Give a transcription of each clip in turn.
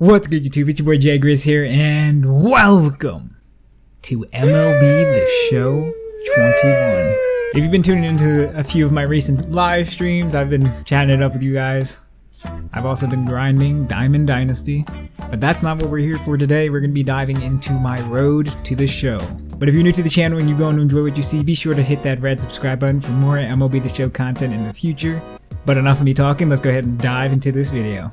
What's good, YouTube? It's your boy Grizz here, and welcome to MLB The Show 21. If you've been tuning into a few of my recent live streams, I've been chatting it up with you guys. I've also been grinding Diamond Dynasty, but that's not what we're here for today. We're going to be diving into my road to the show. But if you're new to the channel and you're going to enjoy what you see, be sure to hit that red subscribe button for more MLB The Show content in the future. But enough of me talking, let's go ahead and dive into this video.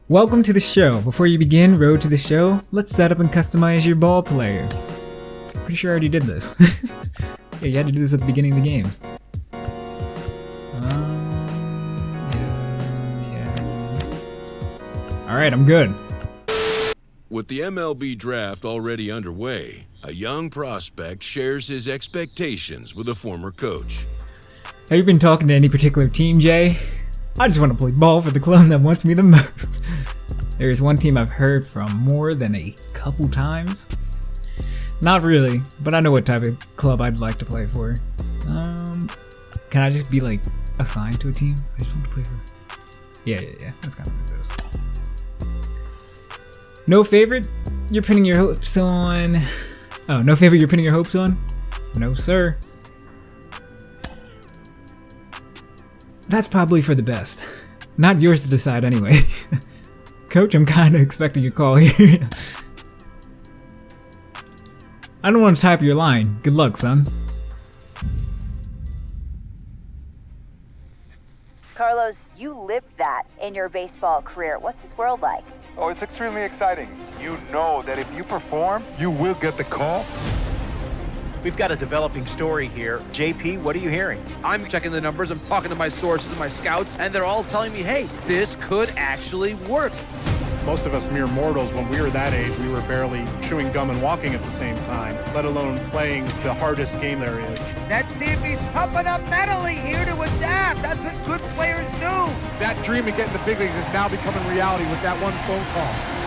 Welcome to the show. Before you begin Road to the Show, let's set up and customize your ball player. Pretty sure I already did this. Yeah, you had to do this at the beginning of the game. Alright, I'm good. With the MLB draft already underway, a young prospect shares his expectations with a former coach. Have you been talking to any particular team, Jay? I just want to play ball for the club that wants me the most. There is one team I've heard from more than a couple times. Not really, but I know what type of club I'd like to play for. Can I just be like assigned to a team? I just want to play for... Yeah. That's kind of like this. No favorite? You're pinning your hopes on... Oh, no favorite you're pinning your hopes on? No, sir. That's probably for the best. Not yours to decide anyway. Coach, I'm kind of expecting your call here. I don't want to type your line. Good luck, son. Carlos, you lived that in your baseball career. What's this world like? Oh, it's extremely exciting. You know that if you perform, you will get the call. We've got a developing story here. JP, what are you hearing? I'm checking the numbers, I'm talking to my sources and my scouts, and they're all telling me, hey, this could actually work. Most of us mere mortals, when we were that age, we were barely chewing gum and walking at the same time, let alone playing the hardest game there is. Let's see if he's pumping up mentally here to adapt. That's what good players do. That dream of getting the big leagues is now becoming reality with that one phone call.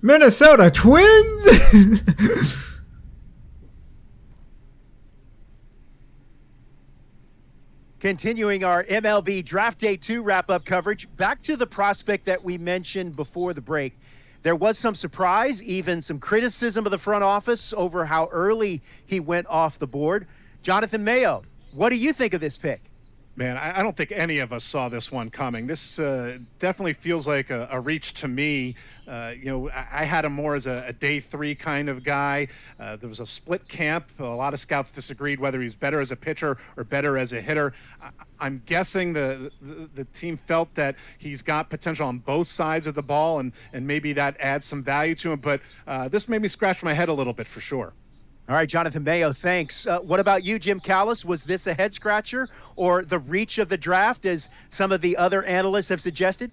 Minnesota Twins? Continuing our MLB Draft Day 2 wrap-up coverage, back to the prospect that we mentioned before the break. There was some surprise, even some criticism of the front office over how early he went off the board. Jonathan Mayo, what do you think of this pick? Man, I don't think any of us saw this one coming. This definitely feels like a reach to me. I had him more as a day 3 kind of guy. There was a split camp. A lot of scouts disagreed whether he's better as a pitcher or better as a hitter. I'm guessing the team felt that he's got potential on both sides of the ball, and maybe that adds some value to him. But this made me scratch my head a little bit for sure. All right, Jonathan Mayo, thanks. What about you, Jim Callis? Was this a head-scratcher or the reach of the draft, as some of the other analysts have suggested?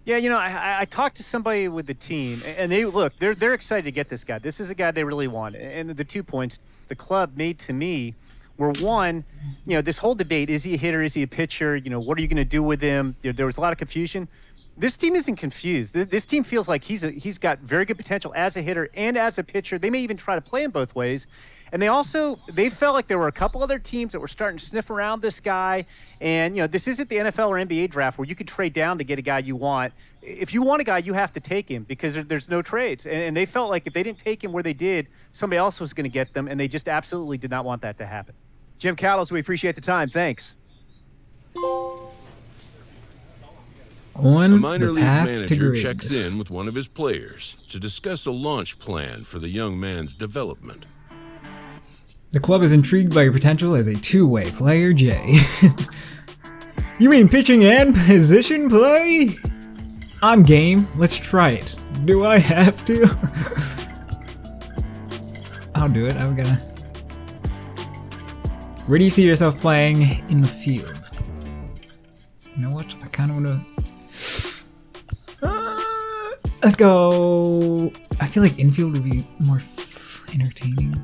Yeah, I talked to somebody with the team, and they're excited to get this guy. This is a guy they really want. And the 2 points the club made to me were, one, this whole debate, is he a hitter, is he a pitcher, what are you going to do with him? There was a lot of confusion. This team isn't confused. This team feels like he's got very good potential as a hitter and as a pitcher. They may even try to play him both ways. And they felt like there were a couple other teams that were starting to sniff around this guy. And, this isn't the NFL or NBA draft where you can trade down to get a guy you want. If you want a guy, you have to take him because there's no trades. And they felt like if they didn't take him where they did, somebody else was going to get them, and they just absolutely did not want that to happen. Jim Callis, we appreciate the time. Thanks. A minor league manager checks in with one of his players to discuss a launch plan for the young man's development. The club is intrigued by your potential as a two-way player, Jay. You mean pitching and position play? I'm game. Let's try it. Do I have to? I'll do it. I'm gonna... Where do you see yourself playing in the field? You know what? I kind of want to... Let's go. I feel like infield would be more entertaining,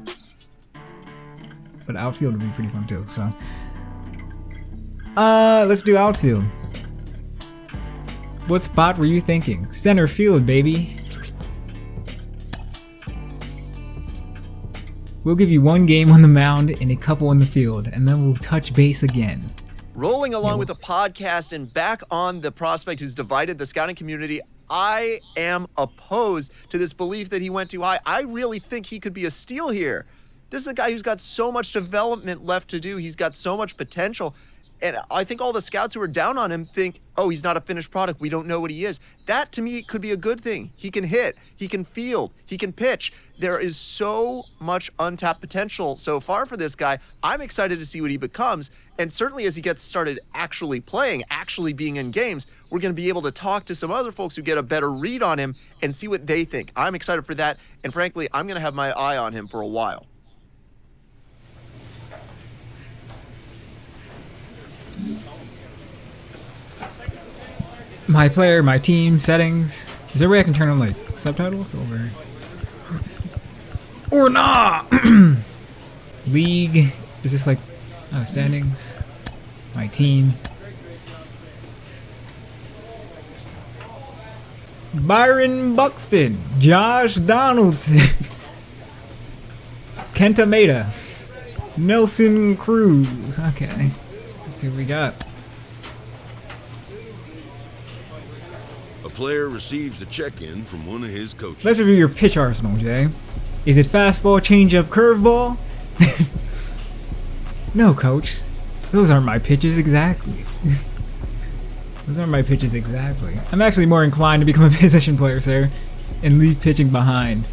but outfield would be pretty fun too. So, let's do outfield. What spot were you thinking? Center field, baby. We'll give you 1 game on the mound and a couple in the field, and then we'll touch base again. Rolling along with the podcast and back on the prospect who's divided the scouting community, I am opposed to this belief that he went too high. I really think he could be a steal here. This is a guy who's got so much development left to do. He's got so much potential. And I think all the scouts who are down on him think, oh, he's not a finished product. We don't know what he is. That, to me, could be a good thing. He can hit. He can field. He can pitch. There is so much untapped potential so far for this guy. I'm excited to see what he becomes. And certainly as he gets started actually playing, actually being in games, we're going to be able to talk to some other folks who get a better read on him and see what they think. I'm excited for that. And frankly, I'm going to have my eye on him for a while. My player, my team, settings. Is there a way I can turn on like subtitles or not? League. Is this like standings? My team. Byron Buxton, Josh Donaldson, Kenta Maeda, Nelson Cruz. Okay, let's see what we got. A player receives a check-in from one of his coaches. Let's review your pitch arsenal, Jay. Is it fastball, changeup, curveball? No, coach. Those aren't my pitches exactly. Those aren't my pitches exactly. I'm actually more inclined to become a position player, sir, and leave pitching behind.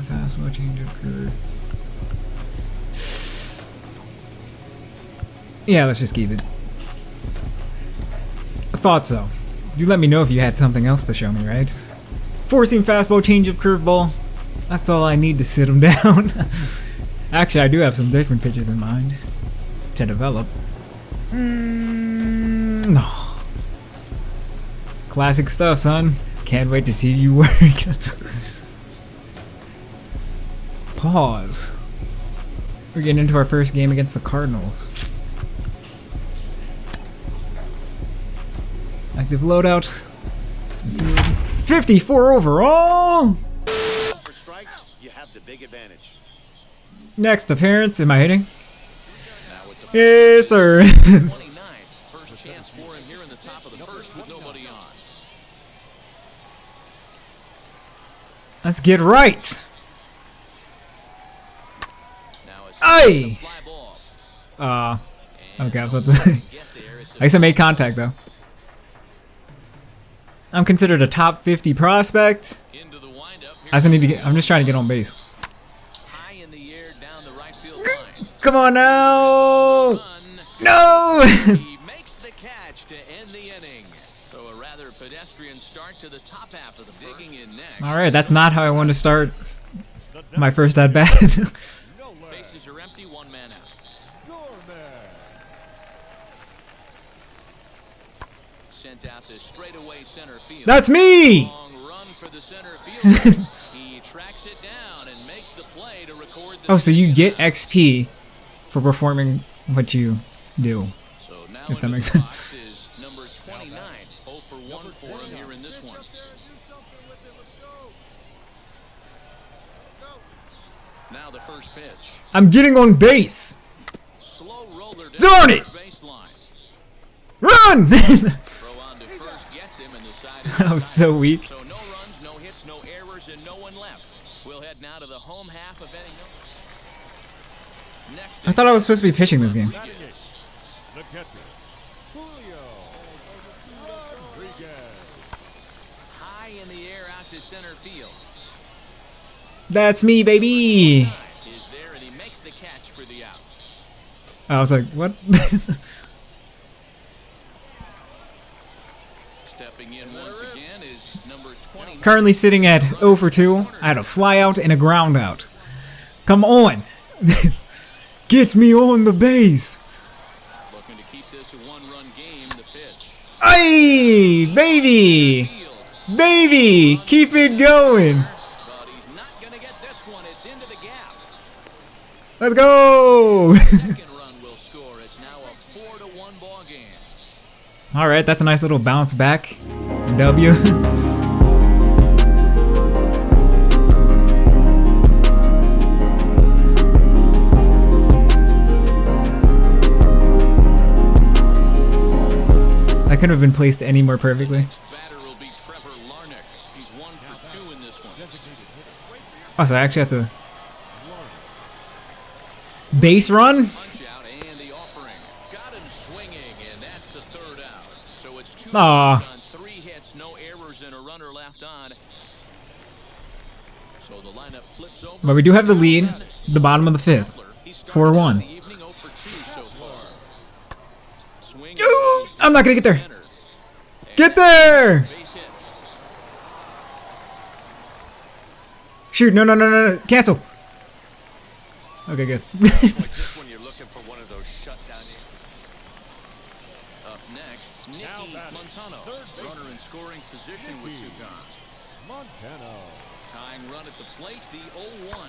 Fastball, changeup, curve. Yeah, let's just keep it. I thought so. You let me know if you had something else to show me, right? Four-seam fastball, changeup, curveball. That's all I need to sit him down. Actually, I do have some different pitches in mind to develop. No. Classic stuff, son. Can't wait to see you work. Pause. We're getting into our first game against the Cardinals. Active loadout. 54 overall. For strikes, you have the big advantage. Next appearance. Am I hitting? Yes, sir. 29. First chance for him here in the top of the first with nobody on. Let's get right. Hey. Okay, I was about to say. I guess I made contact though. I'm considered a top 50 prospect. I just need to get. I'm just trying to get on base. High in the air down the right field line. Come on now! No! He makes the catch to end the inning. So a rather pedestrian start to the top half of the first. Digging in next. All right, that's not how I want to start my first at bat. Bases are empty, one man out. Sent out to straightaway center field. That's me! Long run for the center field. He tracks it down and makes the play to record the So you get XP for performing what you do. So now if that into makes the sense. box is number 29. 0 for 1 for him here in this one. Now the first pitch. I'm getting on base. Slow roller to Darn it! baseline. Run! Throw on to first gets him and the side is I was so weak. So no runs, no hits, no errors, and no one left. We'll head now to the home half of inning. Next I thought I was supposed to be pitching this game. the catcher, high in the air out to center field. That's me, baby. Is there and he makes the catch for the out. I was like, what? Stepping in once again is number 20. Currently sitting at 0 for 2. I had a fly out and a ground out. Come on. Get me on the base. Looking to keep this a one-run game. The pitch. Hey, baby. Field. Baby, keep it going. But he's not going to get this one. It's into the gap. Let's go. Second run will score. It's now a 4-1 ball game. All right, that's a nice little bounce back. W. That couldn't have been placed any more perfectly. Oh, so I actually have to base run? Aw. But we do have the lead, the bottom of the 5th. 4-1. Ooh, I'm not gonna get there. Get there! Shoot, no, cancel. Okay, good. Just when you're looking for one of those shutdown. Up next, Nicky Montano, runner in scoring position with Sugan. Montano. Tying run at the plate, the 0-1.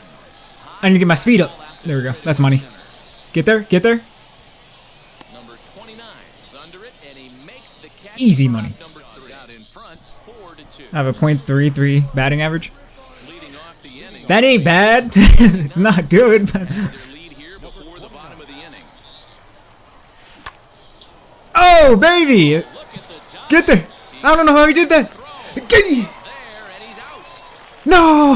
I need to get my speed up. There we go. That's money. Get there, get there. Number 29 is under it, and he makes the catch. Easy money. Number 3 out in front, 4-2. I have a .33 batting average. That ain't bad. It's not good. But... Oh, baby! Get there! I don't know how he did that. No!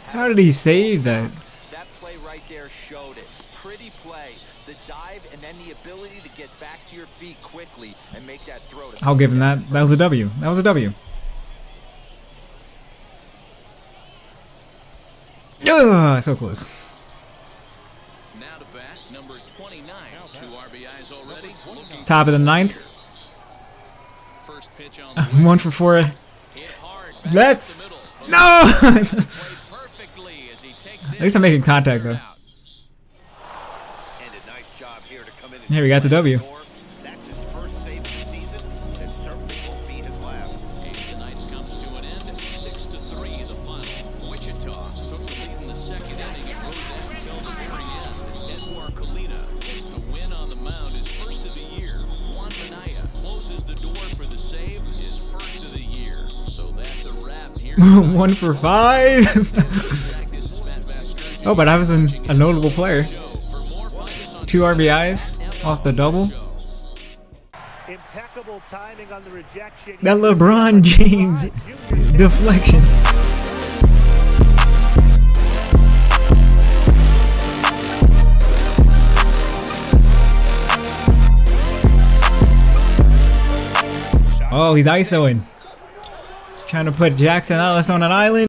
How did he save that? That play right there showed it. Pretty play. The dive and then the ability to get back to your feet quickly and make that throw. I'll give him that. That was a W. That was a W. Ugh, so close. Now to bat, number 29. 2 RBIs already. Top of the 9th. First pitch on 1 for 4. Let's no. At least I'm making contact though. Yeah, we got the W. That's his first save of the season, and certainly won't be his last. Tonight's comes to an end. 6-3 the final. Wichita took the lead in the second inning and rode that until the very end. Edouard Colina gets the win on the mound, his first of the year. Juan Minaya closes the door for the save, his first of the year. So that's a wrap here. 1 for 5. Oh, but I was a notable player. 2 RBIs off the double. Impeccable timing on the rejection. That LeBron James deflection. Oh, he's ISOing. Trying to put Jackson Ellis on an island.